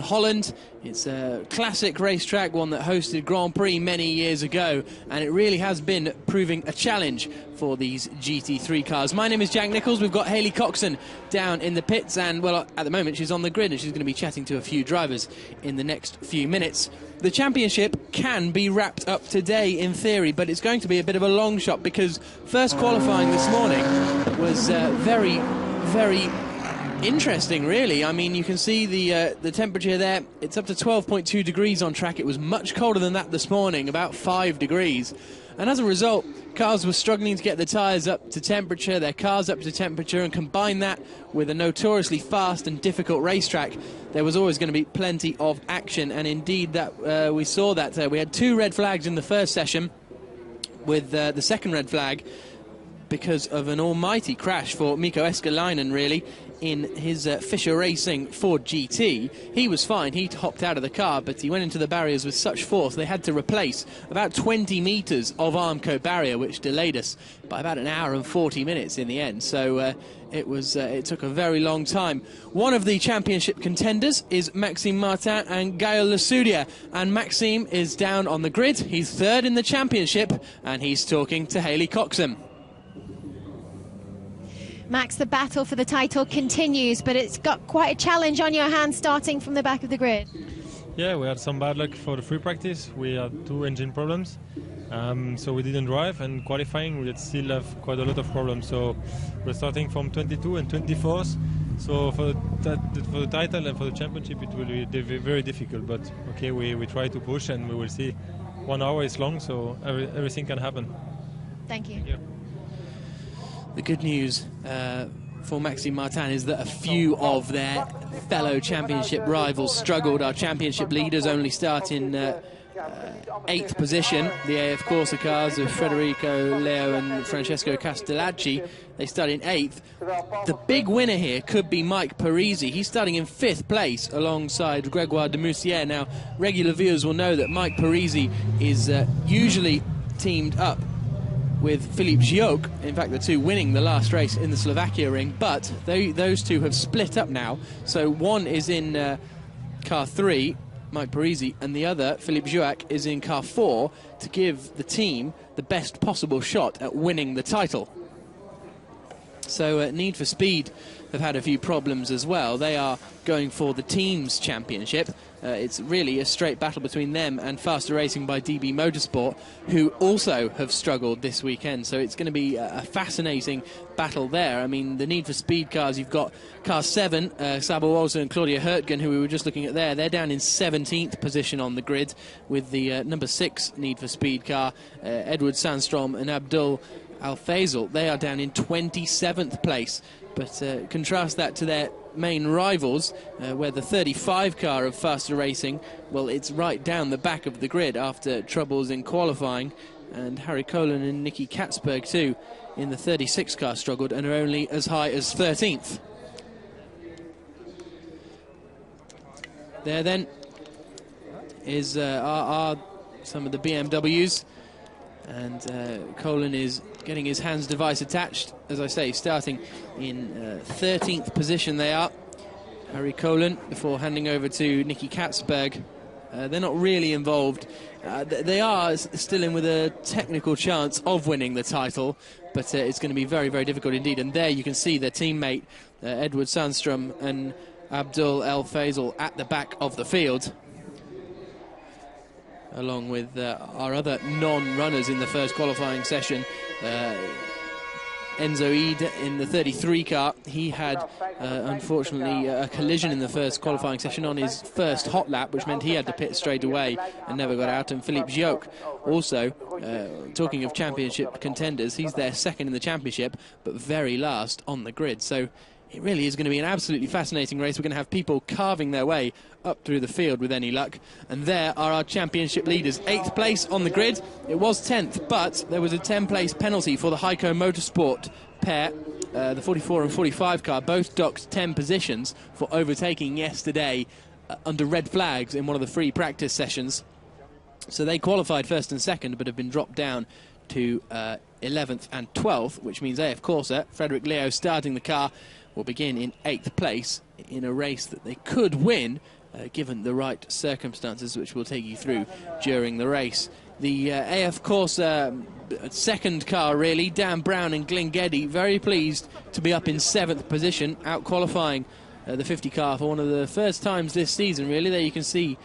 Holland. It's a classic racetrack, one that hosted Grand Prix many years ago, and it really has been proving a challenge for these GT3 cars. My name is Jack Nichols. We've got Hayley Coxon down in the pits, and, well, at the moment she's on the grid, and she's going to be chatting to a few drivers in the next few minutes. The championship can be wrapped up today in theory, but it's going to be a bit of a long shot because first qualifying this morning was very, very interesting, really. I mean, you can see the temperature there. It's up to 12.2 degrees on track. It was much colder than that this morning, about 5 degrees. And as a result, cars were struggling to get the tyres up to temperature, their cars up to temperature, and combine that with a notoriously fast and difficult racetrack, there was always going to be plenty of action. And indeed, that we saw that. We had 2 red flags in the first session, with the second red flag because of an almighty crash for Mikko Escalainen, really, in his Fisher Racing Ford GT. He was fine, he hopped out of the car, but he went into the barriers with such force they had to replace about 20 metres of Armco barrier, which delayed us by about an hour and 40 minutes in the end. So it took a very long time. One of the championship contenders is Maxime Martin and Gaël Lesoudia, and Maxime is down on the grid. He's third in the championship, and he's talking to Hayley Coxon. Max, the battle for the title continues, but it's got quite a challenge on your hands starting from the back of the grid. Yeah, we had some bad luck for the free practice. We had 2 engine problems, so we didn't drive, and qualifying we still have quite a lot of problems. So we're starting from 22 and 24th. So for the title and for the championship, it will be very difficult. But okay, we try to push, and we will see. 1 hour is long, so everything can happen. Thank you. Thank you. The good news for Maxime Martin is that a few of their fellow championship rivals struggled. Our championship leaders only start in 8th position. The AF Corsa cars of Federico Leo and Francesco Castellacci, they start in 8th. The big winner here could be Mike Parisi. He's starting in 5th place alongside Grégoire de Moussière. Now, regular viewers will know that Mike Parisi is usually teamed up with Philippe Gioc, in fact the two winning the last race in the Slovakia ring, but those two have split up now. So one is in car 3, Mike Parisi, and the other, Philippe Gioc, is in car 4 to give the team the best possible shot at winning the title. So Need for Speed have had a few problems as well. They are going for the team's championship. It's really a straight battle between them and Faster Racing by DB Motorsport, who also have struggled this weekend. So it's going to be a fascinating battle there. I mean, the Need for Speed cars, you've got car 7, Sabo Olsen and Claudia Hurtgen, who we were just looking at there. They're down in 17th position on the grid with the number 6 Need for Speed car, Edward Sandstrom and Abdul Al-Faisal. They are down in 27th place. But contrast that to their main rivals, where the 35 car of Faster Racing, well, it's right down the back of the grid after troubles in qualifying. And Harry Colin and Nicky Katzberg, too, in the 36 car struggled and are only as high as 13th. There, then, is are some of the BMWs. And Colin is getting his hands device attached, as I say, starting in 13th position they are. Harry Colin, before handing over to Nicky Katzberg. They're not really involved. They are still in with a technical chance of winning the title, but it's going to be very, very difficult indeed. And there you can see their teammate, Edward Sandstrom and Abdul El Faisal at the back of the field, along with our other non-runners in the first qualifying session. Enzo Eid in the 33 car. He had, unfortunately, a collision in the first qualifying session on his first hot lap, which meant he had to pit straight away and never got out. And Philippe Gioc, also, talking of championship contenders, he's there second in the championship, but very last on the grid. So it really is going to be an absolutely fascinating race. We're going to have people carving their way up through the field with any luck. And there are our championship leaders. 8th place on the grid. It was 10th, but there was a 10-place penalty for the Heiko Motorsport pair. The 44 and 45 car both docked 10 positions for overtaking yesterday under red flags in one of the free practice sessions. So they qualified first and second, but have been dropped down to 11th and 12th, which means AF Corsa, Frederic Leo starting the car, will begin in 8th place in a race that they could win given the right circumstances, which we'll take you through during the race. The AF course second car, really, Dan Brown and Glyn Geddy, very pleased to be up in 7th position, out-qualifying the 50 car for one of the first times this season, really. There you can see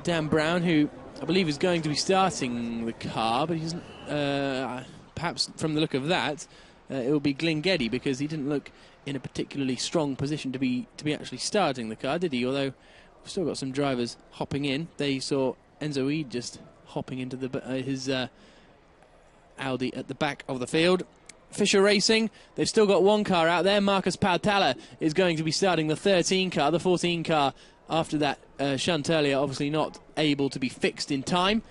Dan Brown, who I believe is going to be starting the car, but he's perhaps from the look of that, it will be Glyn Geddy, because he didn't look in a particularly strong position to be actually starting the car, did he? Although we've still got some drivers hopping in. They saw Enzo Eid just hopping into his Audi at the back of the field. Fisher Racing, they've still got one car out there. Marcus Pautala is going to be starting the 13 car. The 14 car, after that shunt earlier, obviously not able to be fixed in time.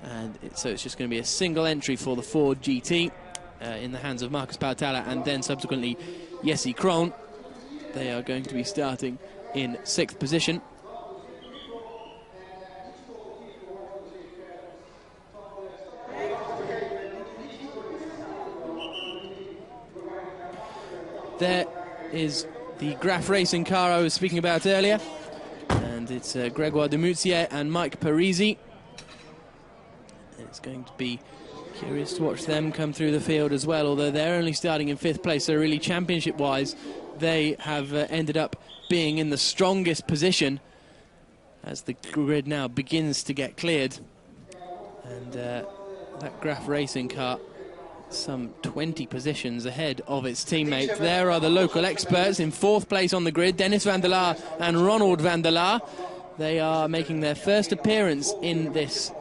And so it's just going to be a single entry for the Ford GT in the hands of Marcus Pautala, and then subsequently Jesse Krohn. They are going to be starting in 6th position. There is the Graf Racing car I was speaking about earlier, and it's Grégoire Demoutier and Mike Parisi. It's going to be curious to watch them come through the field as well, although they're only starting in 5th place, so really championship-wise they have ended up being in the strongest position as the grid now begins to get cleared. And that Graf Racing car, some 20 positions ahead of its teammates. There are the local experts in 4th place on the grid, Dennis van der Laar and Ronald van der Laar. They are making their first appearance in this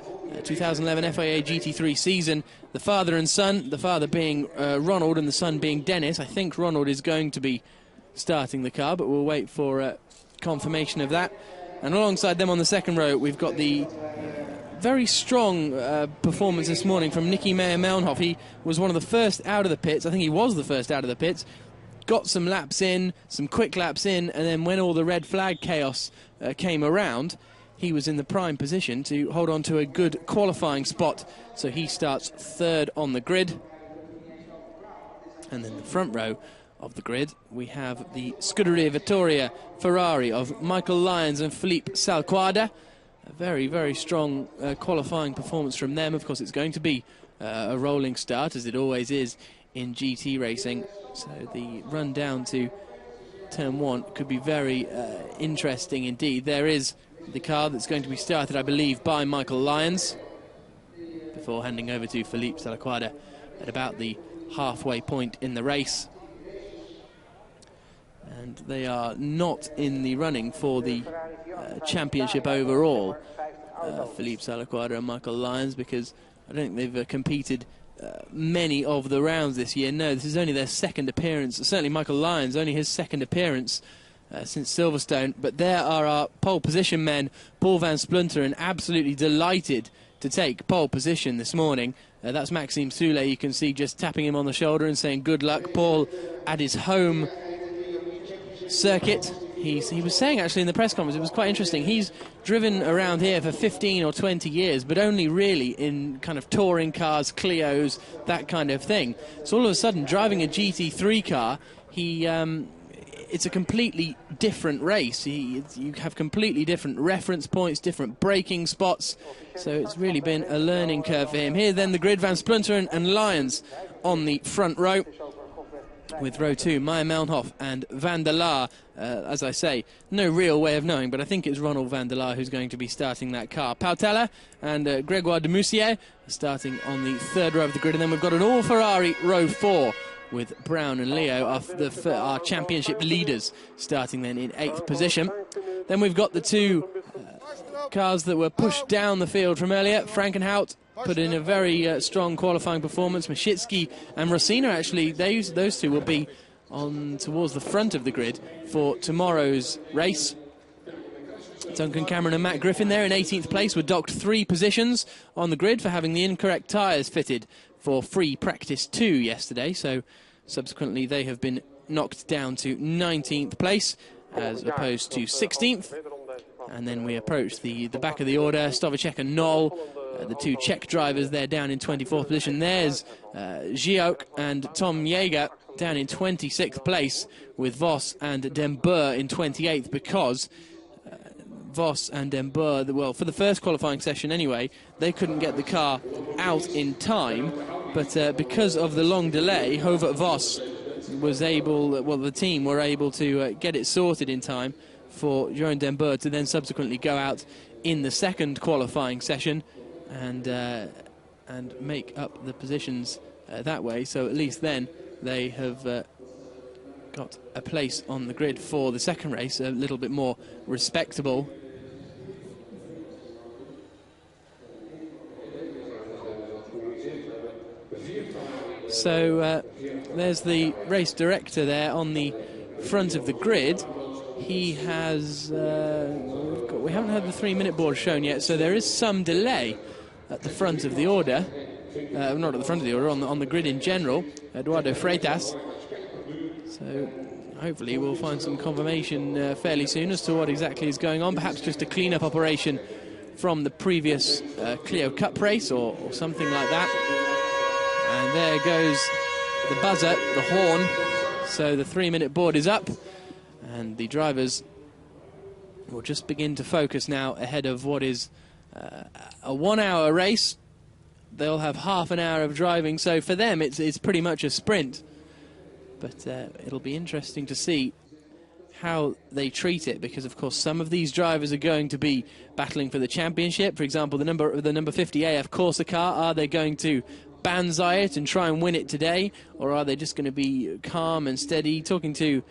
2011 FIA GT3 season. The father and son, the father being Ronald and the son being Dennis. I think Ronald is going to be starting the car, but we'll wait for confirmation of that. And alongside them on the second row, we've got the very strong performance this morning from Nicky Meyer-Melnhof. He was one of the first out of the pits. I think he was the first out of the pits. Got some laps in, some quick laps in, and then when all the red flag chaos came around, he was in the prime position to hold on to a good qualifying spot. So he starts 3rd on the grid. And then the front row of the grid, we have the Scuderia Vittoria Ferrari of Michael Lyons and Philippe Salquada. A very, very strong qualifying performance from them. Of course, it's going to be a rolling start, as it always is in GT racing. So the run down to turn 1 could be very interesting indeed. There is the car that's going to be started, I believe, by Michael Lyons, before handing over to Philippe Salquada at about the halfway point in the race. And they are not in the running for the championship overall, Philippe Salquada and Michael Lyons, because I don't think they've competed many of the rounds this year. No, this is only their second appearance. Certainly Michael Lyons, only his second appearance since Silverstone. But there are our pole position men, Paul van Splunteren, absolutely delighted to take pole position this morning. That's Maxime Soulet. You can see just tapping him on the shoulder and saying good luck. Paul at his home circuit. He was saying actually in the press conference, it was quite interesting, he's driven around here for 15 or 20 years, but only really in kind of touring cars, Clios, that kind of thing. So all of a sudden, driving a GT3 car, it's a completely different race. You have completely different reference points, different braking spots, so it's really been a learning curve for him. Here then the grid, Van Splunteren and Lyons on the front row, with row 2, Meyer-Melnhof and van der Laar. As I say, no real way of knowing, but I think it's Ronald van der Laar who's going to be starting that car. Pautala and Grégoire Demoutier starting on the 3rd row of the grid, and then we've got an all-Ferrari row 4 with Brown and Leo, our championship leaders, starting then in 8th position. Then we've got the 2 cars that were pushed down the field from earlier. Frankenhout put in a very strong qualifying performance. Mashitsky and Rossina, actually, those 2 will be on towards the front of the grid for tomorrow's race. Duncan Cameron and Matt Griffin there in 18th place were docked 3 positions on the grid for having the incorrect tyres fitted for free practice 2 yesterday. So subsequently they have been knocked down to 19th place as opposed to 16th. And then we approach the back of the order. Stovacek and Knoll, the 2 Czech drivers, they're down in 24th position. There's Gioch and Tom Jaeger down in 26th place, with Vos and Den Boer in 28th, because Vos and Den Boer, well, for the first qualifying session anyway, they couldn't get the car out in time, but because of the long delay, Hovert Vos was able, well, the team were able to get it sorted in time for Jeroen Den Boer to then subsequently go out in the second qualifying session and make up the positions that way. So at least then they have got a place on the grid for the second race, a little bit more respectable. So there's the race director there on the front of the grid. He has, we haven't had the 3-minute board shown yet, so there is some delay at the front of the order. Not at the front of the order, on the grid in general. Eduardo Freitas. So hopefully we'll find some confirmation fairly soon as to what exactly is going on. Perhaps just a clean-up operation from the previous Clio Cup race or something like that. And there goes the buzzer, the horn. So the 3-minute board is up, and the drivers will just begin to focus now ahead of what is a 1-hour race. They'll have half an hour of driving, so for them it's pretty much a sprint. But it'll be interesting to see how they treat it, because of course some of these drivers are going to be battling for the championship. For example, the number 50 AF Corsa car, are they going to banzai it and try and win it today, or are they just going to be calm and steady? Talking to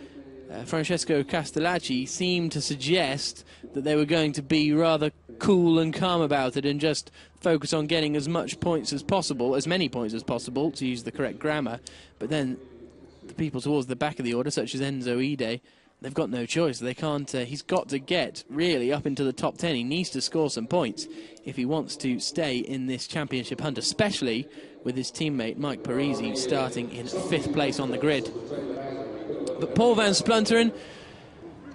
Francesco Castellacci seemed to suggest that they were going to be rather cool and calm about it and just focus on getting as much points as possible, as many points as possible, to use the correct grammar. But then the people towards the back of the order, such as Enzo Ide, they've got no choice. They can't. He's got to get really up into the top 10. He needs to score some points if he wants to stay in this championship hunt, especially with his teammate Mike Parisi starting in 5th place on the grid. But Paul van Splunteren,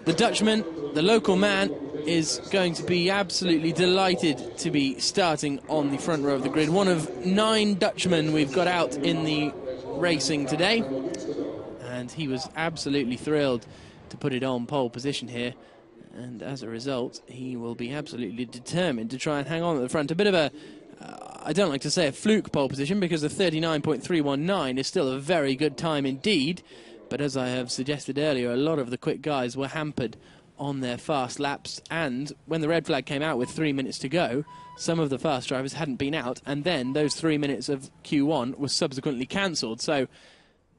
the Dutchman, the local man, is going to be absolutely delighted to be starting on the front row of the grid. One of 9 Dutchmen we've got out in the racing today, and he was absolutely thrilled to put it on pole position here, and as a result he will be absolutely determined to try and hang on at the front. A bit of a I don't like to say a fluke pole position, because the 39.319 is still a very good time indeed, but as I have suggested earlier, a lot of the quick guys were hampered on their fast laps, and when the red flag came out with 3 minutes to go, some of the fast drivers hadn't been out, and then those 3 minutes of Q1 was subsequently cancelled. So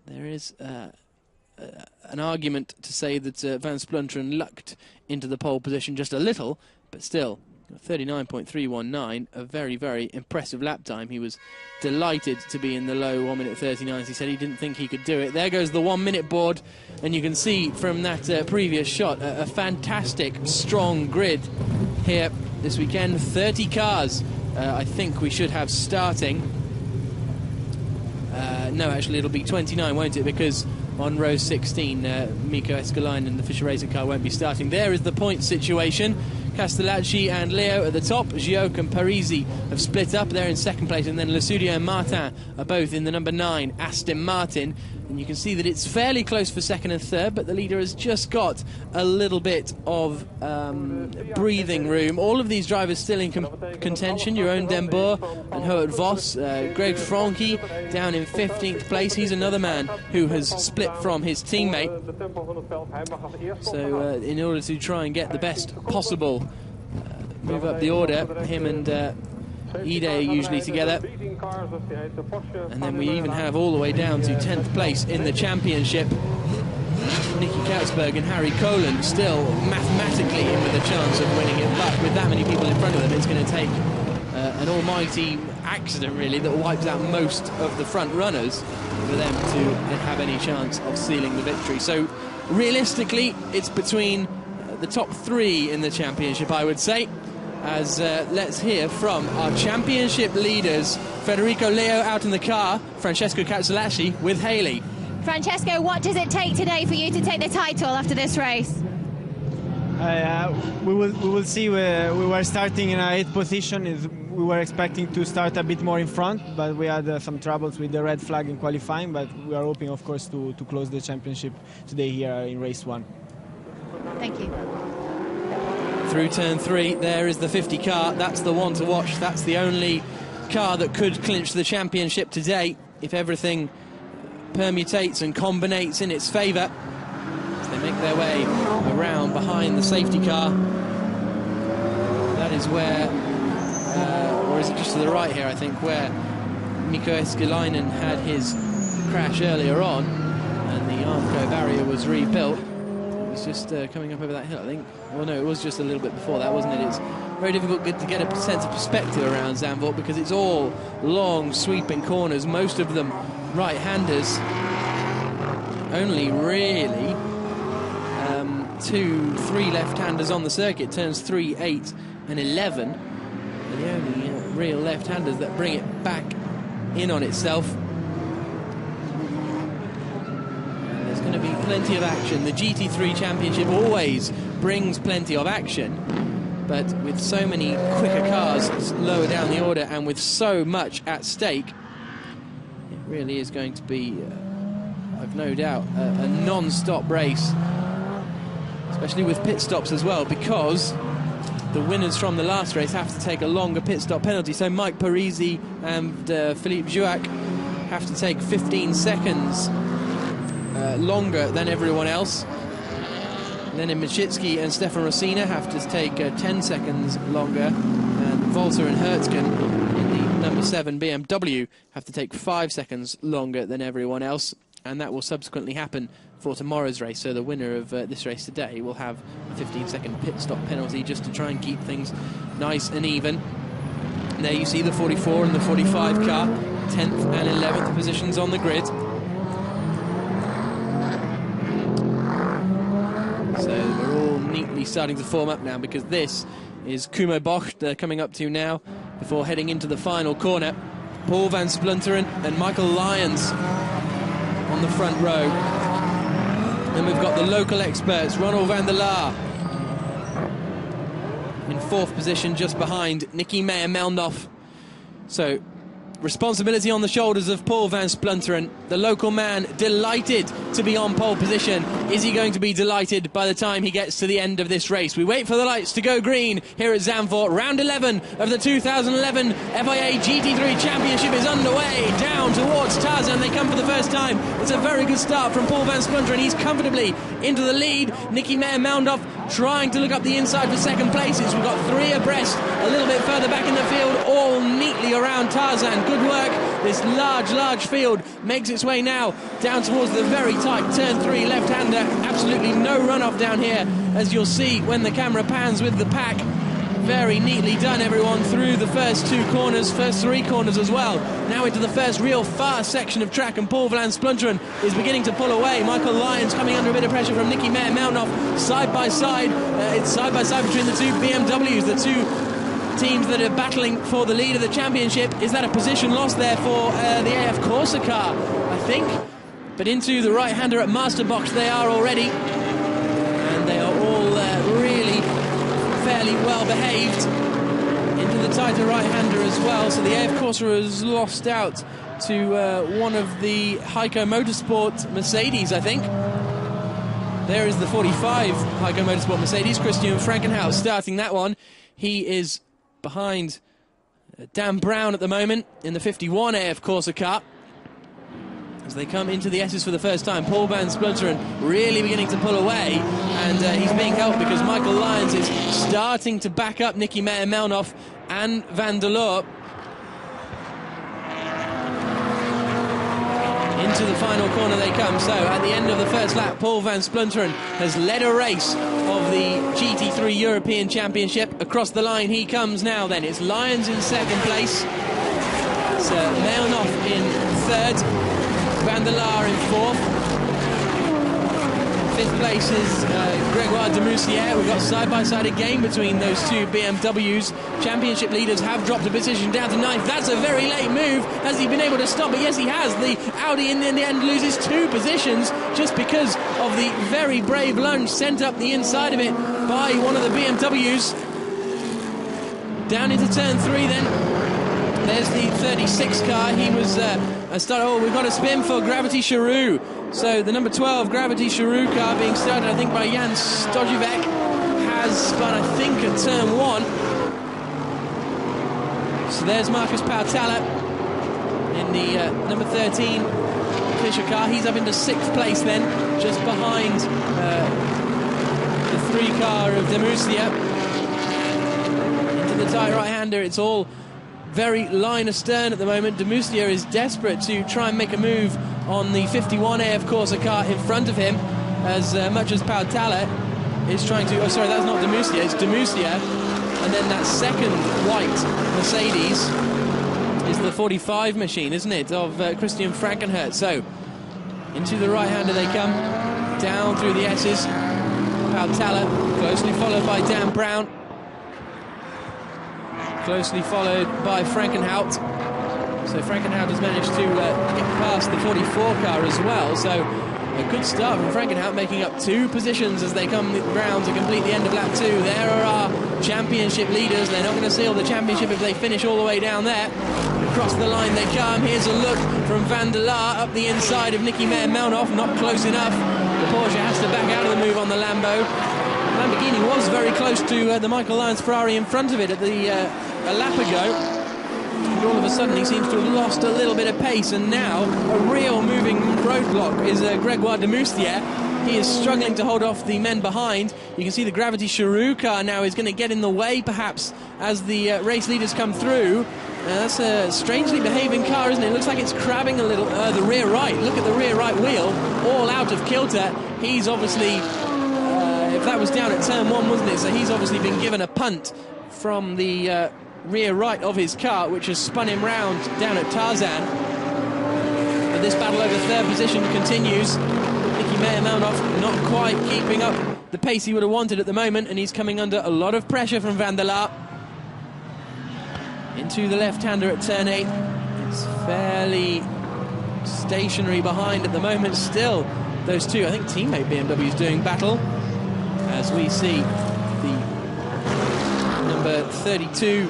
there is an argument to say that Van Splunteren lucked into the pole position just a little, but still 39.319, a very, very impressive lap time. He was delighted to be in the low 1 minute 39s. He said he didn't think he could do it. There goes the 1 minute board, and you can see from that previous shot a fantastic, strong grid here this weekend. 30 cars I think we should have starting. No, actually it'll be 29, won't it? Because on row 16, Mikko Escalainen and the Fischer Racing car won't be starting. There is the point situation. Castellacci and Leo at the top. Gioc and Parisi have split up. They're in 2nd place, and then Lesudio and Martin are both in the number 9 Aston Martin. And you can see that it's fairly close for 2nd and 3rd, but the leader has just got a little bit of breathing room. All of these drivers still in contention. Jeroen Den Boer and Hovert Vos. Greg Franke down in 15th place. He's another man who has split from his teammate. So in order to try and get the best possible move up the order, him and Ide are usually together, and then we even have all the way down to 10th place in the championship Nicky Kautsberg and Harry Kolen still mathematically in with a chance of winning it, but with that many people in front of them, it's going to take an almighty accident really that wipes out most of the front runners for them to have any chance of sealing the victory. So realistically it's between the top 3 in the championship, I would say, as let's hear from our championship leaders. Federico Leo out in the car, Francesco Castellacci with Haley. Francesco, what does it take today for you to take the title after this race? We will see. We were starting in a 8th position. We were expecting to start a bit more in front, but we had some troubles with the red flag in qualifying, but we are hoping, of course, to close the championship today here in race 1. Thank you. Through turn 3, there is the 50 car. That's the one to watch. That's the only car that could clinch the championship today if everything permutates and combinates in its favour. As they make their way around behind the safety car. That is where, or is it just to the right here, I think, where Mikko Eskeläinen had his crash earlier on, and the Armco barrier was rebuilt. It was just coming up over that hill, I think. Well, no, it was just a little bit before that, wasn't it? It's very difficult to get a sense of perspective around Zandvoort because it's all long, sweeping corners, most of them right-handers. Only really 2-3 left-handers on the circuit, turns 3, 8 and 11. And the only real left-handers that bring it back in on itself. And there's going to be plenty of action. The GT3 Championship always brings plenty of action, but with so many quicker cars lower down the order and with so much at stake, it really is going to be, I've no doubt, a non-stop race, especially with pit stops as well, because the winners from the last race have to take a longer pit stop penalty. So Mike Parisi and Philippe Jouac have to take 15 seconds longer than everyone else. Lenin Machitsky and Stefan Rossina have to take 10 seconds longer, and Volter and Hertzgen in the number 7 BMW have to take 5 seconds longer than everyone else, and that will subsequently happen for tomorrow's race. So the winner of this race today will have a 15-second pit stop penalty just to try and keep things nice and even. And there you see the 44 and the 45 car, 10th and 11th positions on the grid. So we're all neatly starting to form up now, because this is Kumo Bocht coming up to now before heading into the final corner. Paul van Splunteren and Michael Lyons on the front row. Then we've got the local experts, Ronald van der Laar in 4th position, just behind Nicky Meyer-Melnoff. So responsibility on the shoulders of Paul van Splunteren, the local man, delighted to be on pole position. Is he going to be delighted by the time he gets to the end of this race? We wait for the lights to go green here at Zandvoort. Round 11 of the 2011 FIA GT3 Championship is underway. Down towards Tarzan they come for the first time. It's a very good start from Paul van Splunteren. He's comfortably into the lead. Nicky Meyer-Melnoff trying to look up the inside for second places. We've got 3 abreast, a little bit further back in the field, all neatly around Tarzan. Good work. This large field makes its way now down towards the very tight turn 3 left-hander. Absolutely no runoff down here, as you'll see when the camera pans with the pack. Very neatly done, everyone, through the first 2 corners, first 3 corners as well. Now into the first real fast section of track, and Paul van Splunteren is beginning to pull away. Michael Lyons coming under a bit of pressure from Nicky Meyer-Melnoff. Side by side, it's side by side between the 2 BMWs, the 2 teams that are battling for the lead of the championship. Is that a position loss there for the AF Corsa car, I think? But into the right-hander at Master Box they are already, and they are all really fairly well behaved into the tighter right-hander as well. So the AF Corsa has lost out to one of the Heiko Motorsport Mercedes, I think. There is the 45 Heiko Motorsport Mercedes, Christian Frankenhaus starting that one. He is behind Dan Brown at the moment in the 51 AF Corsa car. As they come into the S's for the first time, Paul van Splunteren really beginning to pull away, and he's being helped because Michael Lyons is starting to back up Nicky Meyer-Melnoff and Van der Laar. Into the final corner they come. So at the end of the first lap, Paul van Splunteren has led a race of the GT3 European Championship. Across the line he comes now then. It's Lyons in 2nd place. It's Melnoff in 3rd. Van der Laar in 4th. 5th place is Grégoire de Moussière. We've got side-by-side again between those 2 BMWs. Championship leaders have dropped a position down to 9th. That's a very late move. Has he been able to stop it? Yes, he has. The Audi in the end loses 2 positions just because of the very brave lunge sent up the inside of it by one of the BMWs. Down into turn 3 then. There's the 36 car. He was we've got a spin for Gravity Charroux. So the number 12 Gravity Charroux car being started, I think, by Jan Stojivec, has has spun, I think, at turn 1. So there's Marcus Pautala in the number 13 Fisher car. He's up into 6th place then, just behind the 3 car of De Murcia. Into the tight right-hander. It's all very line astern at the moment. De Murcia is desperate to try and make a move on the 51 AF Corsa car in front of him, as much as Pautala is trying to... Oh, sorry, that's not De Murcia, it's De Murcia. And then that second white Mercedes is the 45 machine, isn't it, of Christian Frankenhurt. So, into the right-hander they come, down through the S's. Pautala, closely followed by Dan Brown. Closely followed by Frankenhout. So Frankenhout has managed to get past the 44 car as well. So a good start from Frankenhout, making up 2 positions as they come round to complete the end of lap 2. There are our championship leaders. They're not going to seal the championship if they finish all the way down there. Across the line they come. Here's a look from Van der Laar up the inside of Nicky Meyer-Melnoff. Not close enough. The Porsche has to back out of the move on the Lambo. Lamborghini was very close to the Michael Lyons Ferrari in front of it at the a lap ago. But all of a sudden he seems to have lost a little bit of pace, and now a real moving roadblock is Gregoire de Moustier. He is struggling to hold off the men behind. You can see the Gravity Charoo car now is going to get in the way perhaps as the race leaders come through. That's a strangely behaving car, isn't it? It looks like it's crabbing a little. The rear right, look at the rear right wheel, all out of kilter. He's obviously, if that was down at turn 1, wasn't it? So he's obviously been given a punt from the rear right of his car, which has spun him round down at Tarzan. But this battle over 3rd position continues. Nicky Meyer-Melnoff not quite keeping up the pace he would have wanted at the moment, and he's coming under a lot of pressure from Van der Laar. Into the left-hander at turn 8. It's fairly stationary behind at the moment. Still, those 2, I think teammate BMW is doing battle, as we see the number 32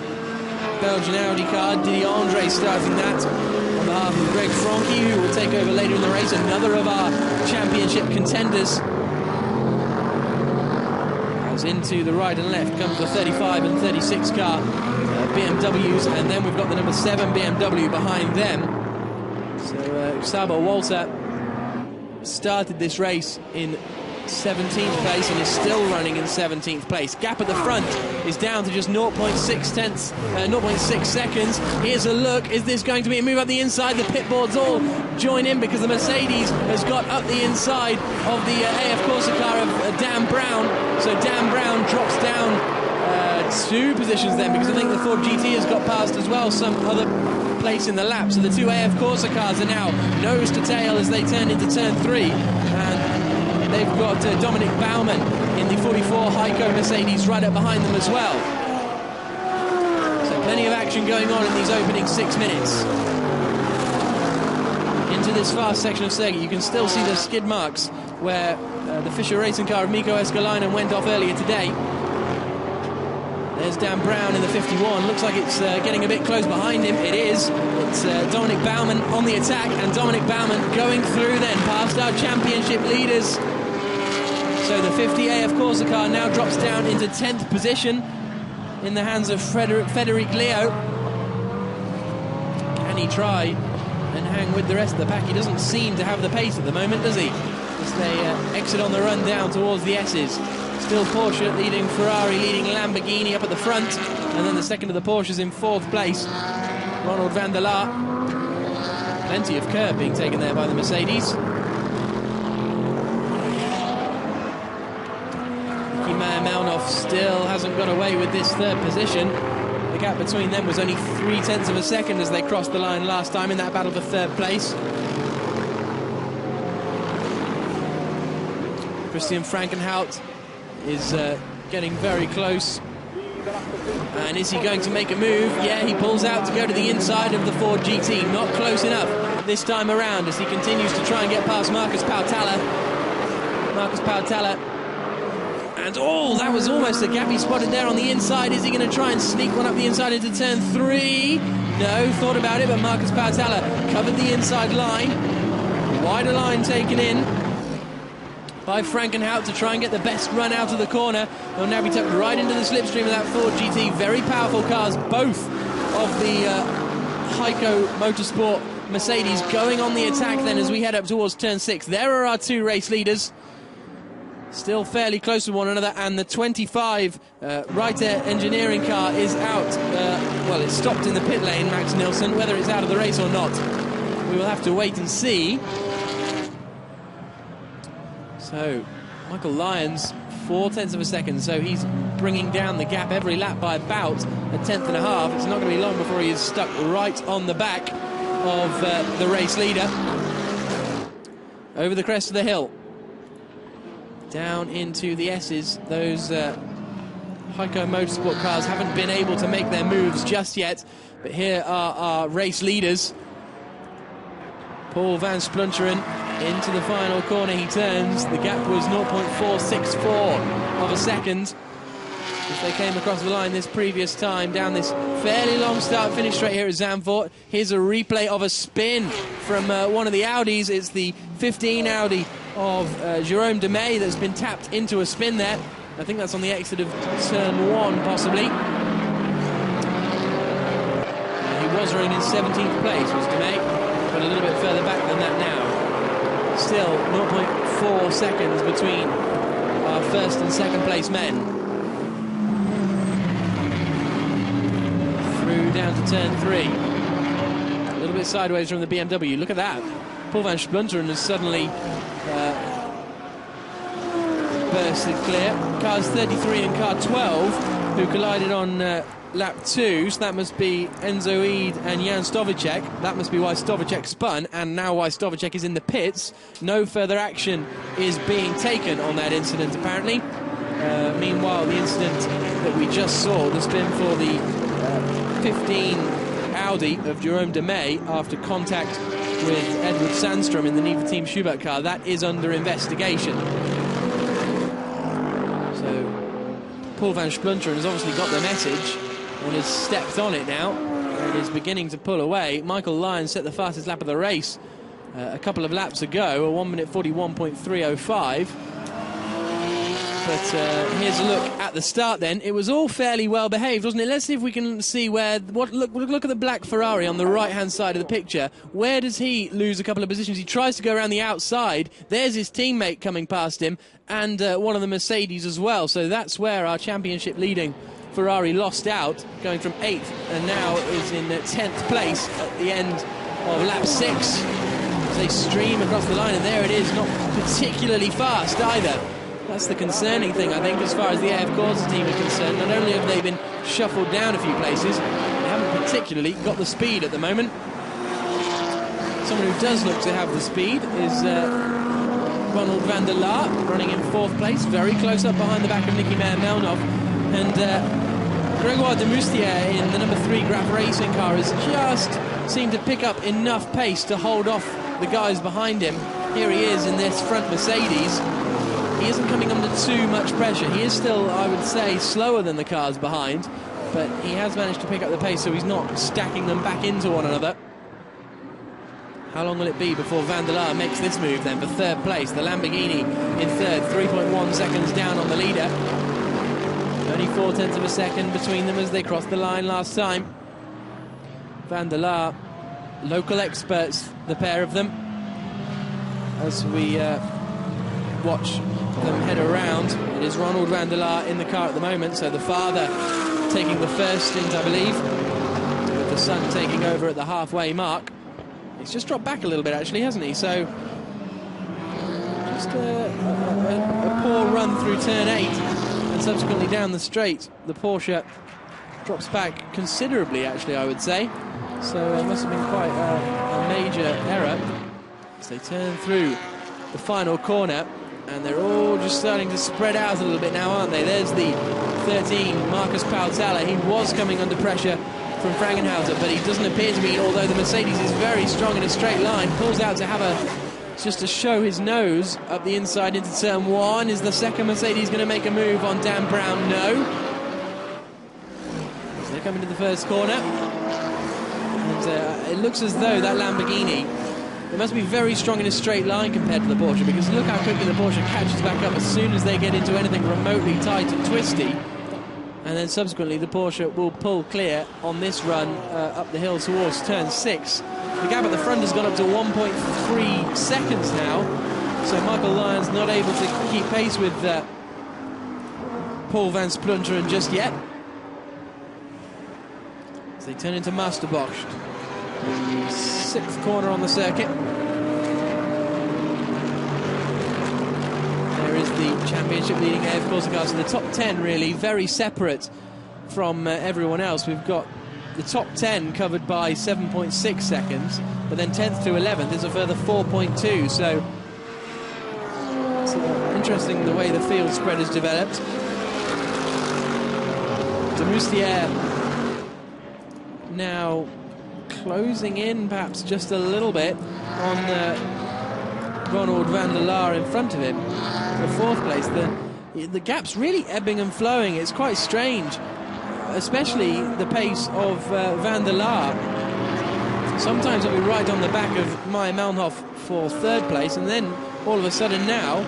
Belgian Audi car, Didier Andre, starting that on behalf of Greg Franke, who will take over later in the race. Another of our championship contenders. As into the right and left comes the 35 and 36 car BMWs, and then we've got the number 7 BMW behind them. So Sabo Walter started this race in 17th place and is still running in 17th place. Gap at the front is down to just 0.6 seconds. Here's a look. Is this going to be a move up the inside? The pit boards all join in because the Mercedes has got up the inside of the AF Corsa car of Dan Brown. So Dan Brown drops down 2 positions then, because I think the Ford GT has got past as well some other place in the lap. So the 2 AF Corsa cars are now nose to tail as they turn into turn 3, and they've got Dominic Baumann in the 44 Heiko Mercedes right up behind them as well. So plenty of action going on in these opening 6 minutes. Into this fast section of circuit, you can still see the skid marks where the Fischer Racing car of Mikko Escalainen went off earlier today. There's Dan Brown in the 51. Looks like it's getting a bit close behind him. It is. It's Dominic Baumann on the attack, and Dominic Baumann going through then past our championship leaders. So the 50 AF Corsa car now drops down into 10th position in the hands of Frederic Leo. Can he try and hang with the rest of the pack? He doesn't seem to have the pace at the moment, does he? As they exit on the run down towards the S's. Still Porsche leading Ferrari, leading Lamborghini up at the front, and then the second of the Porsches in 4th place, Ronald van der Laar. Plenty of curb being taken there by the Mercedes. Nicky Meyer-Melnoff still hasn't got away with this 3rd position. The gap between them was only 0.3 of a second as they crossed the line last time in that battle for 3rd place. Christian Frankenhout is getting very close. And is he going to make a move? Yeah, he pulls out to go to the inside of the Ford GT. Not close enough this time around as he continues to try and get past Marcus Pautala. And oh, that was almost a gap he spotted there on the inside. Is he going to try and sneak one up the inside into turn 3? No, thought about it, but Marcus Pautala covered the inside line. Wider line taken in. by Frankenhout to try and get the best run out of the corner. They'll now be tucked right into the slipstream of that Ford GT. Very powerful cars, both of the Heiko Motorsport Mercedes going on the attack then as we head up towards turn 6. There are our two race leaders, still fairly close to one another, and the 25 Reiter engineering car is out. Well, it's stopped in the pit lane, Max Nilsson. Whether it's out of the race or not, we will have to wait and see. So, Michael Lyons, 0.4 of a second, so he's bringing down the gap every lap by about 1.5 tenths. It's not going to be long before he is stuck right on the back of the race leader. Over the crest of the hill, down into the S's. Those Heiko Motorsport cars haven't been able to make their moves just yet, but here are our race leaders. Paul van Splunteren into the final corner. He turns. The gap was 0.464 of a second as they came across the line this previous time down this fairly long start-finish straight here at Zandvoort. Here's a replay of a spin from one of the Audis. It's the 15 Audi of Jérôme Demey that's been tapped into a spin there. I think that's on the exit of turn 1, possibly. He was running in 17th place, was Demey, but a little bit further back than that now. Still 0.4 seconds between our first and second place men. Through down to turn 3. A little bit sideways from the BMW. Look at that. Paul van Splunteren has suddenly bursted clear. Cars 33 and car 12 who collided on lap 2, so that must be Enzo Eid and Jan Stovacek. That must be why Stovacek spun, and now why Stovacek is in the pits. No further action is being taken on that incident, apparently. Meanwhile, the incident that we just saw, the spin for the 15 Audi of Jérôme Demey after contact with Edward Sandstrom in the Niva Team Schubert car, that is under investigation. So Paul van Splunteren has obviously got the message and has stepped on it now and is beginning to pull away. Michael Lyons set the fastest lap of the race a couple of laps ago, a 1:41.305. But here's a look at the start then. It was all fairly well behaved, wasn't it? Let's see if we can see where... Look at the black Ferrari on the right-hand side of the picture. Where does he lose a couple of positions? He tries to go around the outside. There's his teammate coming past him, and one of the Mercedes as well. So that's where our championship-leading Ferrari lost out, going from 8th and now is in 10th place at the end of lap 6. As they stream across the line, and there it is, not particularly fast either. That's the concerning thing, I think, as far as the AF Corsa team is concerned. Not only have they been shuffled down a few places, they haven't particularly got the speed at the moment. Someone who does look to have the speed is Ronald van der Laar, running in 4th place, very close up behind the back of Nicky Meyer-Melnov. And Grégoire de Moustier in the number 3 Graf Racing car has just seemed to pick up enough pace to hold off the guys behind him. Here he is in this front Mercedes. He isn't coming under too much pressure. He is still, I would say, slower than the cars behind, but he has managed to pick up the pace, so he's not stacking them back into one another. How long will it be before Van der Laar makes this move then for 3rd place? The Lamborghini in 3rd, 3.1 seconds down on the leader. Only 0.4 of a second between them as they crossed the line last time. Van der Laar, local experts, the pair of them. As we watch them head around, it is Ronald van der Laar in the car at the moment, so the father taking the first stint, I believe, with the son taking over at the halfway mark. He's just dropped back a little bit, actually, hasn't he? So just a poor run through turn 8 and subsequently down the straight. The Porsche drops back considerably, actually, I would say. So it must have been quite a major error as they turn through the final corner, and they're all just starting to spread out a little bit now, aren't they? There's the 13, Marcus Pautala. He was coming under pressure from Frankenhauser, but he doesn't appear to be, although the Mercedes is very strong in a straight line. Pulls out to have just to show his nose up the inside into turn 1. Is the second Mercedes going to make a move on Dan Brown? No. So they're coming to the first corner. And it looks as though that Lamborghini It must be very strong in a straight line compared to the Porsche, because look how quickly the Porsche catches back up as soon as they get into anything remotely tight and twisty. And then subsequently the Porsche will pull clear on this run up the hill towards turn 6. The gap at the front has gone up to 1.3 seconds now, so Michael Lyons not able to keep pace with Paul van Splunteren just yet. As they turn into Masterbosch. 6th corner on the circuit. There is the championship leading AF Corse cars. So the top 10 really very separate from everyone else. We've got the top 10 covered by 7.6 seconds, but then 10th to 11th is a further 4.2. So it's interesting the way the field spread has developed. De Moustier now closing in perhaps just a little bit on Ronald van der Laar in front of him for 4th place. The gap's really ebbing and flowing. It's quite strange, especially the pace of van der Laar. Sometimes it'll be right on the back of Maya Melnhof for 3rd place, and then all of a sudden now,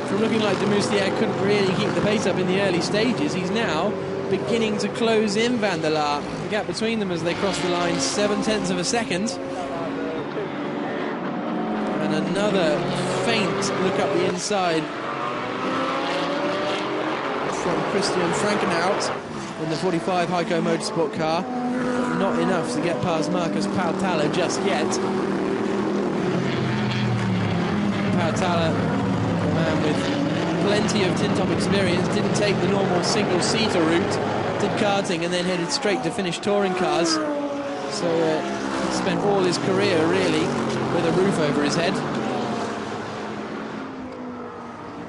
from looking like de Moustier couldn't really keep the pace up in the early stages, he's now beginning to close in van der Laar. The gap between them as they cross the line, 0.7 of a second. And another faint look up the inside from Christian Frankenhout in the 45 Heiko Motorsport car. But not enough to get past Marcus Pautala just yet. Pautala, a man with plenty of tin top experience, didn't take the normal single-seater route, did karting and then headed straight to finish touring cars. So he spent all his career really with a roof over his head.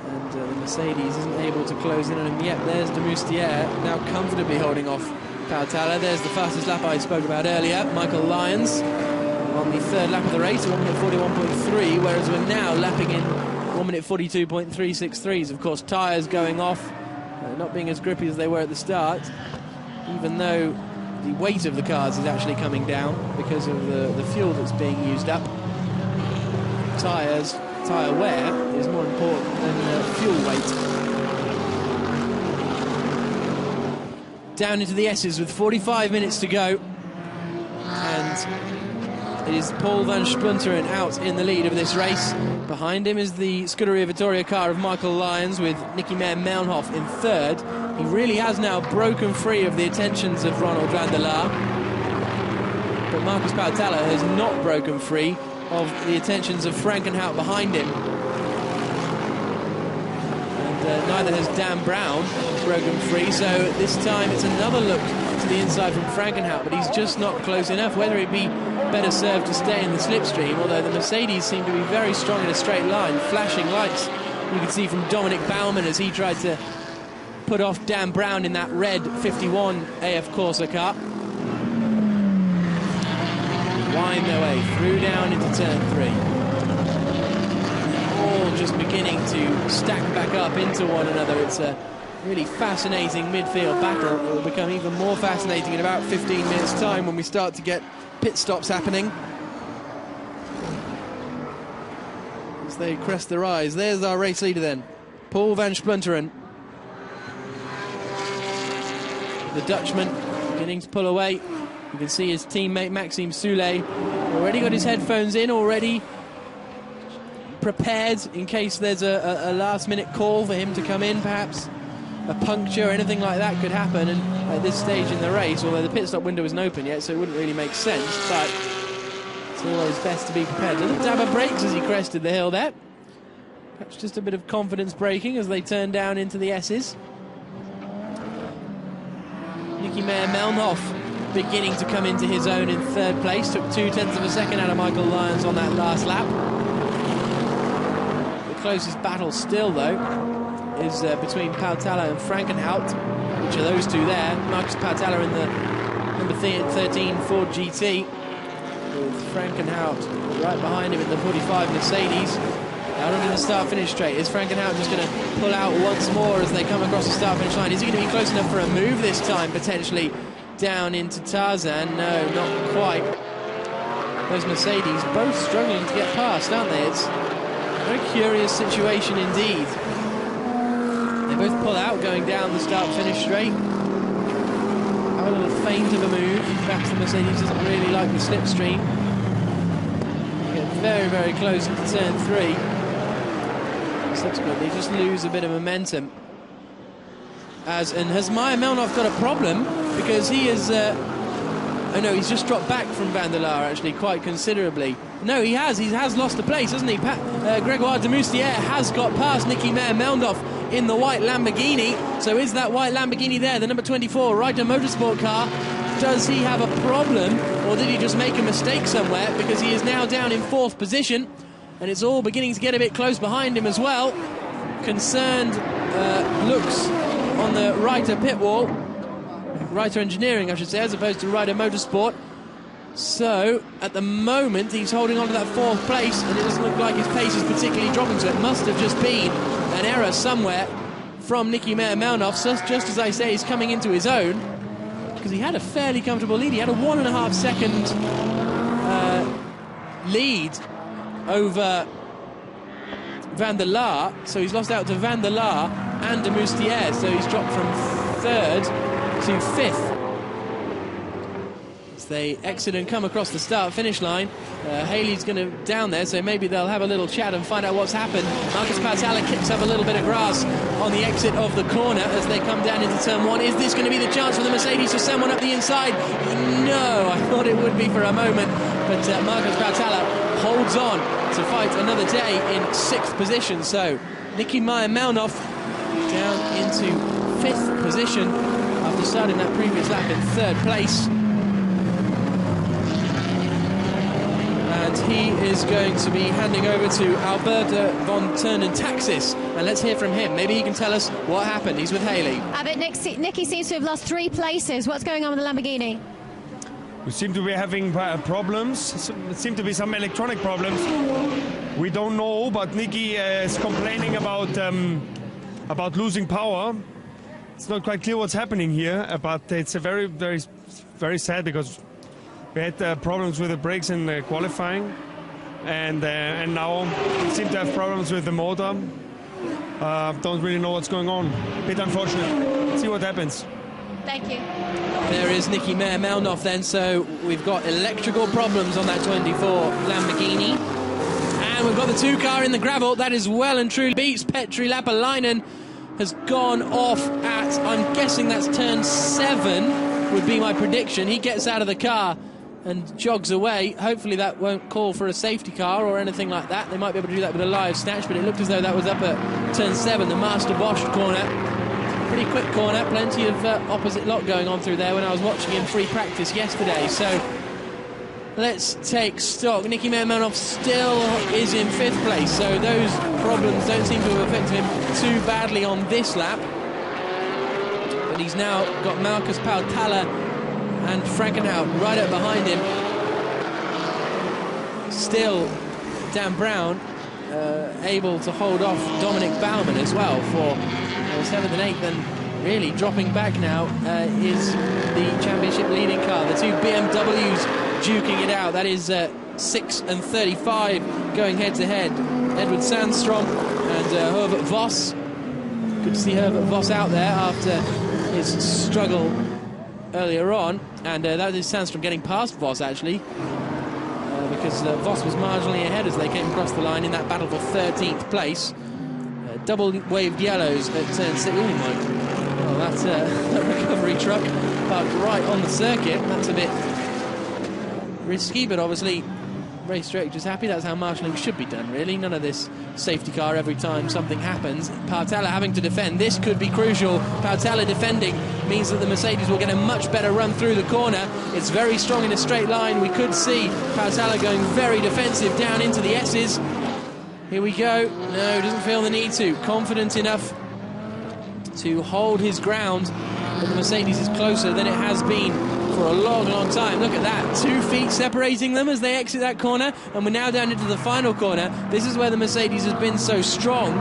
And the Mercedes isn't able to close in on him yet. There's de Moustier now comfortably holding off Pautala. There's the fastest lap I spoke about earlier, Michael Lyons, on the 3rd lap of the race, 1 minute 41.3, whereas we're now lapping in 1 minute 42.363s. Of course, tyres going off, not being as grippy as they were at the start, even though the weight of the cars is actually coming down because of the fuel that's being used up. Tyre wear is more important than fuel weight. Down into the S's with 45 minutes to go, and it is Paul van Splunteren out in the lead of this race. Behind him is the Scuderia Vittoria car of Michael Lyons with Nicky Meyer-Melnhof in 3rd. He really has now broken free of the attentions of Ronald van der Laar. But Marcus Pautala has not broken free of the attentions of Frankenhout behind him. And neither has Dan Brown broken free, so this time it's another look to the inside from Frankenhout, but he's just not close enough. Whether it be better served to stay in the slipstream, although the Mercedes seem to be very strong in a straight line, flashing lights you can see from Dominic Baumann as he tried to put off Dan Brown in that red 51 AF Corsa car. Wind their way through down into turn 3. All just beginning to stack back up into one another. It's a really fascinating midfield battle. It will become even more fascinating in about 15 minutes' time when we start to get pit stops happening. As they crest their eyes. There's our race leader then, Paul van Splunteren. The Dutchman beginning to pull away. You can see his teammate Maxime Soulet already got his headphones in, already prepared in case there's a last-minute call for him to come in, perhaps a puncture, anything like that could happen. And at this stage in the race, although the pit stop window isn't open yet, so it wouldn't really make sense, but it's always best to be prepared. Little dab of brakes as he crested the hill there. Perhaps just a bit of confidence braking as they turn down into the S's. Nicky Meyer-Melnhof beginning to come into his own in 3rd place. Took 0.2 of a second out of Michael Lyons on that last lap. The closest battle still, though, is between Pautala and Frankenhout, which are those two there. Marcus Pautala in the number 13 Ford GT, with Frankenhout right behind him in the 45 Mercedes. Out onto the start-finish straight. Is Frankenhout just going to pull out once more as they come across the start-finish line? Is he going to be close enough for a move this time, potentially down into Tarzan? No, not quite. those Mercedes, both struggling to get past, aren't they? It's a very curious situation indeed. They both pull out going down the start-finish straight. Have a little feint of a move. Perhaps the Mercedes doesn't really like the slipstream. Get very, very close into turn 3. Subsequently, just lose a bit of momentum. And has Maya Melnoff got a problem? Because he is... oh no, he's just dropped back from Van der Laar, actually, quite considerably. No, he has lost the place, hasn't he? Grégoire de Moustier has got past Nicky Meyer-Melnhof in the white Lamborghini. So is that white Lamborghini there, the number 24 Reiter Motorsport car? Does he have a problem, or did he just make a mistake somewhere? Because he is now down in 4th position, and it's all beginning to get a bit close behind him as well. Concerned looks on the Reiter pit wall. Reiter Engineering, I should say, as opposed to Reiter Motorsport. So, at the moment, he's holding on to that 4th place, and it doesn't look like his pace is particularly dropping, so it must have just been an error somewhere from Nicky Meyer-Melnhof. So just as I say, he's coming into his own, because he had a fairly comfortable lead. He had a 1.5 second lead over Van der Laar, so he's lost out to Van der Laar and de Moustier, so he's dropped from 3rd to 5th. As they exit and come across the start-finish line, Haley's going to down there, so maybe they'll have a little chat and find out what's happened. Marcus Pautala kicks up a little bit of grass on the exit of the corner as they come down into turn 1. Is this going to be the chance for the Mercedes to send one up the inside? No, I thought it would be for a moment, but Marcus Pautala holds on to fight another day in 6th position. So Nicky Meyer-Melnhof down into 5th position after starting that previous lap in 3rd place. And he is going to be handing over to Alberto von Turnen-Taxis. And let's hear from him. Maybe he can tell us what happened. He's with Haley. Nicky seems to have lost 3 places. What's going on with the Lamborghini? We seem to be having problems. It seem to be some electronic problems. We don't know, but Nicky is complaining about losing power. It's not quite clear what's happening here, but it's a very, very, very sad because we had problems with the brakes in qualifying, and now we seem to have problems with the motor. Don't really know what's going on. A bit unfortunate. Let's see what happens. Thank you. There is Nicky Meyer-Melnhof then, so we've got electrical problems on that 24 Lamborghini. And we've got the 2 car in the gravel. That is well and truly beats. Petri Lapalainen has gone off at, I'm guessing that's turn 7, would be my prediction. He gets out of the car and jogs away. Hopefully that won't call for a safety car or anything like that. They might be able to do that with a live snatch, but it looked as though that was up at turn 7, the Master Bosch corner. Pretty quick corner, plenty of opposite lock going on through there when I was watching in free practice yesterday. So let's take stock. Nicky Meyer-Melnhof still is in 5th place, so those problems don't seem to have affected him too badly on this lap. But he's now got Marcus Pautala and Frankenhout right up behind him. Still, Dan Brown able to hold off Dominic Baumann as well for 7th and 8th, and really dropping back now is the championship leading car. The 2 BMWs duking it out. That is 6 and 35 going head-to-head. Edward Sandstrom and Herbert Voss. Good to see Herbert Voss out there after his struggle earlier on, and that is Sandstrom getting past Voss actually, because Voss was marginally ahead as they came across the line in that battle for 13th place. Double waved yellows at turn 6. Oh my, well, that's that recovery truck parked right on the circuit. That's a bit risky, but obviously race director's happy. That's how marshalling should be done, really. None of this safety car every time something happens. Pautala having to defend. This could be crucial. Pautala defending means that the Mercedes will get a much better run through the corner. It's very strong in a straight line. We could see Pautala going very defensive down into the S's. Here we go. No, doesn't feel the need to. Confident enough to hold his ground, but the Mercedes is closer than it has been for a long, long time. Look at that. 2 feet separating them as they exit that corner, and we're now down into the final corner. This is where the Mercedes has been so strong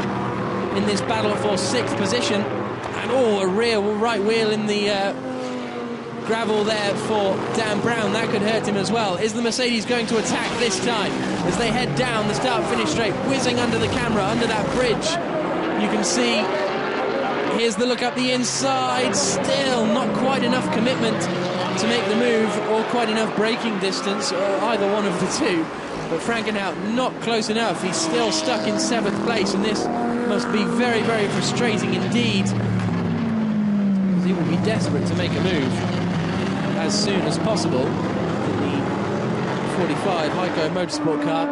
in this battle for 6th position. And a rear right wheel in the gravel there for Dan Brown. That could hurt him as well. Is the Mercedes going to attack this time? As they head down the start-finish straight, whizzing under the camera, under that bridge. You can see, here's the look up the inside. Still not quite enough commitment to make the move, or quite enough braking distance, or either one of the two. But Frankenhout not close enough. He's still stuck in 7th place, and this must be very, very frustrating indeed. He will be desperate to make a move as soon as possible in the 45 Heiko Motorsport car.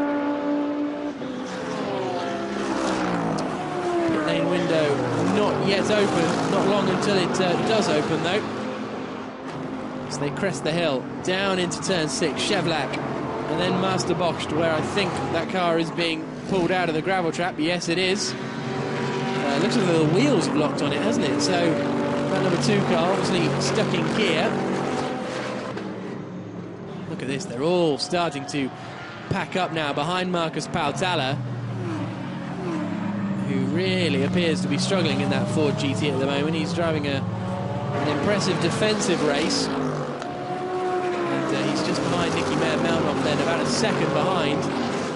Pit lane window not yet open, not long until it does open though. So they crest the hill, down into turn 6, Chevlac, and then Master Bocht, where I think that car is being pulled out of the gravel trap. Yes, it is. Looks like the wheels have locked on it, hasn't it? So that number 2 car obviously stuck in gear. Look at this, they're all starting to pack up now behind Marcus Pautala, who really appears to be struggling in that Ford GT at the moment. He's driving an impressive defensive race. He's just behind Nicky Mounthoff then, about a second behind,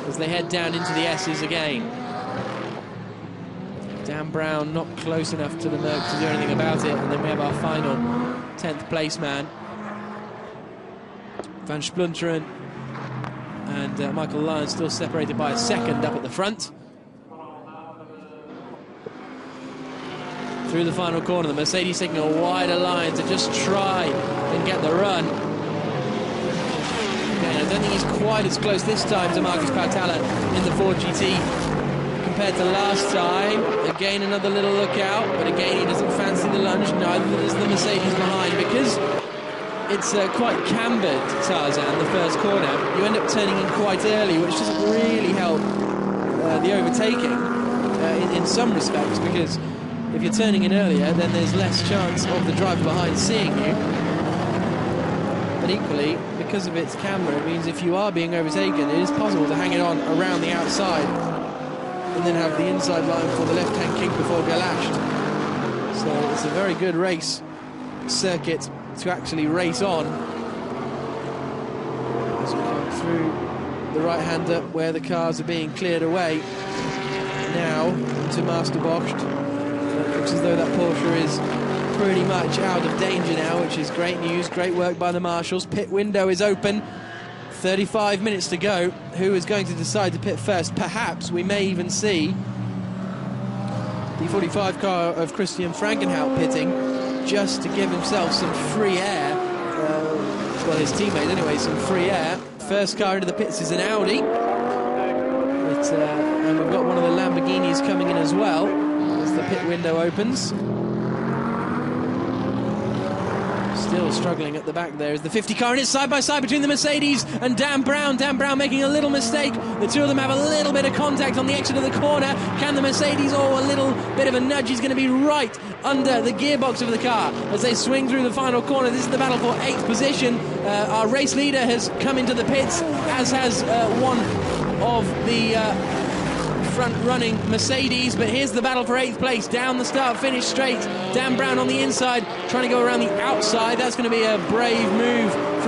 as they head down into the S's again. Dan Brown not close enough to the Merc to do anything about it, and then we have our final 10th place man, Van Splunteren and Michael Lyon still separated by a second up at the front. Through the final corner, the Mercedes taking a wider line to just try and get the run. Again, I don't think he's quite as close this time to Marcus Pautala in the Ford GT compared to last time. Again, another little look out, but again, he doesn't fancy the lunge. Neither does the Mercedes behind, because it's quite cambered, Tarzan, the first corner. You end up turning in quite early, which doesn't really help the overtaking in some respects, because if you're turning in earlier, then there's less chance of the driver behind seeing you. But equally, because of its camber, it means if you are being overtaken, it is possible to hang it on around the outside and then have the inside line for the left-hand kick before Galashed. So it's a very good race circuit to actually race on. As we come through the right-hander where the cars are being cleared away. Now to Master Bocht. It looks as though that Porsche is pretty much out of danger now, which is great news. Great work by the marshals. Pit window is open. 35 minutes to go. Who is going to decide to pit first? Perhaps we may even see the 45 car of Christian Frankenhout pitting, just to give himself some free air. Well, his teammate anyway, some free air. First car into the pits is an Audi. And we've got one of the Lamborghinis coming in as well as the pit window opens. Still struggling at the back there is the 50 car, and it's side by side between the Mercedes and Dan Brown. Dan Brown making a little mistake. The two of them have a little bit of contact on the exit of the corner. Can the Mercedes, a little bit of a nudge? He's going to be right under the gearbox of the car as they swing through the final corner. This is the battle for 8th position. Our race leader has come into the pits, as has one of the front-running Mercedes, but here's the battle for 8th place down the start-finish straight. Dan Brown on the inside trying to go around the outside. That's going to be a brave move